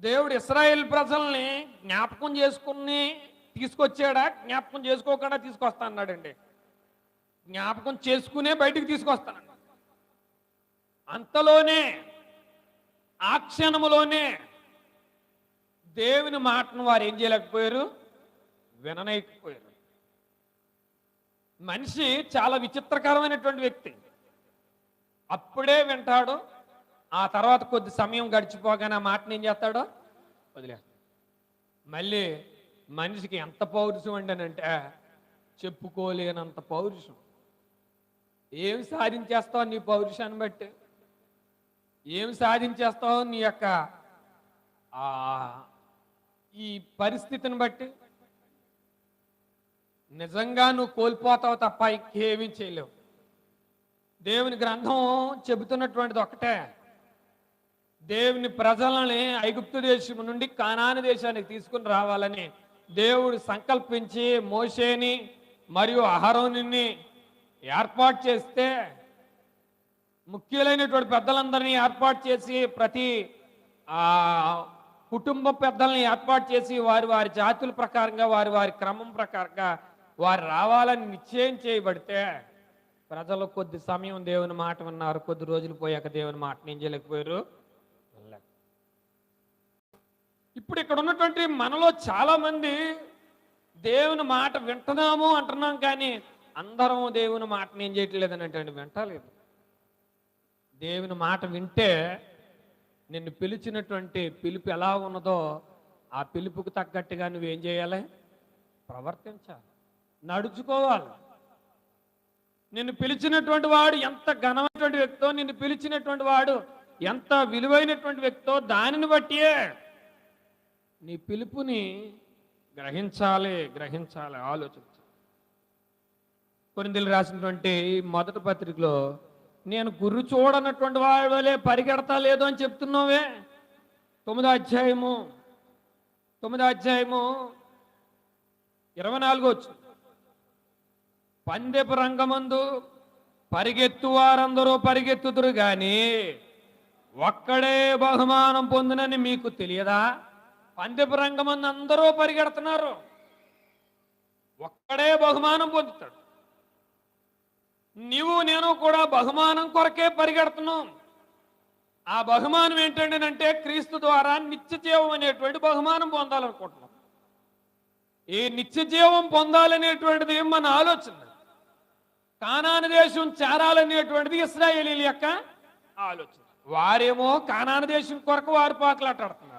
దేవుడు ఇశ్రాయేల్ ప్రజల్ని జ్ఞాపకం చేసుకుని తీసుకొచ్చాడా, జ్ఞాపకం చేసుకోకుండా తీసుకొస్తా అన్నాడండి? జ్ఞాపకం చేసుకునే బయటికి తీసుకొస్తానండి. అంతలోనే, ఆ క్షణములోనే దేవుని మాటను వారు ఏం చేయలేకపోయారు, వినలేకపోయారు. మనిషి చాలా విచిత్రకరమైనటువంటి వ్యక్తి. అప్పుడే వింటాడు, ఆ తర్వాత కొద్ది సమయం గడిచిపోగానే ఆ మాటను ఏం చేస్తాడో వదిలేస్తాడు. మళ్ళీ మనిషికి ఎంత పౌరుషం అంటేనంటే చెప్పుకోలేనంత పౌరుషం. ఏం సాధించేస్తావు నీ పౌరుషాన్ని బట్టి? ఏం సాధించేస్తావు నీ యొక్క ఈ పరిస్థితిని బట్టి? నిజంగా నువ్వు కోల్పోతావు తప్ప ఇంకేమీ చేయలేవు. దేవుని గ్రంథం చెబుతున్నటువంటిది ఒకటే, దేవుని ప్రజలని ఐగుప్తు దేశం నుండి కానాను దేశానికి తీసుకుని రావాలని దేవుడు సంకల్పించి మోషేని మరియు అహరోనుని ఏర్పాటు చేస్తే, ముఖ్యులైనటువంటి పెద్దలందరినీ ఏర్పాటు చేసి, ప్రతి కుటుంబ పెద్దల్ని ఏర్పాటు చేసి, వారి వారి జాతుల ప్రకారంగా, వారి వారి క్రమం ప్రకారంగా వారు రావాలని నిశ్చయం చేయబడితే, ప్రజలు కొద్ది సమయం దేవుని మాట విన్నారు. కొద్ది రోజులు పోయాక దేవుని మాటని ఏం చేయలేకపోయారు. ఇప్పుడు ఇక్కడ ఉన్నటువంటి మనలో చాలా మంది దేవుని మాట వింటున్నాము అంటున్నాం, కానీ అందరం దేవుని మాటని ఏం చేయట్లేదని అంటే వింటలేదు. దేవుని మాట వింటే నిన్ను పిలిచినటువంటి పిలుపు ఎలా ఉన్నదో ఆ పిలుపుకు తగ్గట్టుగా నువ్వేం చేయాలి, ప్రవర్తించాలి, నడుచుకోవాలి. నిన్ను పిలిచినటువంటి వాడు ఎంత ఘనమైనటువంటి వ్యక్తో, నిన్ను పిలిచినటువంటి వాడు ఎంత విలువైనటువంటి వ్యక్తో దానిని బట్టియే నీ పిలుపుని గ్రహించాలి, ఆలోచించాలి. కొరింథీయులకు రాసినటువంటి మొదటి పత్రికలో నేను గుర్రు చూడనటువంటి వాడే పరిగెడతా లేదు అని చెప్తున్నావే. 9వ అధ్యాయము 24 పందెపు రంగమందు పరిగెత్తు వారందరూ పరిగెత్తుదురు గాని ఒక్కడే బహుమానం పొందునని మీకు తెలియదా? పందెపు రంగమందు అందరూ పరిగెడుతున్నారు, ఒక్కడే బహుమానం పొందుతాడు. నీవు నేను కూడా బహుమానం కొరకే పరిగెడుతున్నాం. ఆ బహుమానం ఏంటంటే క్రీస్తు ద్వారా నిత్య జీవం అనేటువంటి బహుమానం పొందాలనుకుంటున్నాం. ఈ నిత్య జీవం పొందాలనేటువంటిది మన ఆలోచన. కానాను దేశం చేరాలనేటువంటిది ఇశ్రాయేలీయుల యొక్క ఆలోచన. వారేమో కానాను దేశం కొరకు వారు పాకులాటాడుతున్నారు.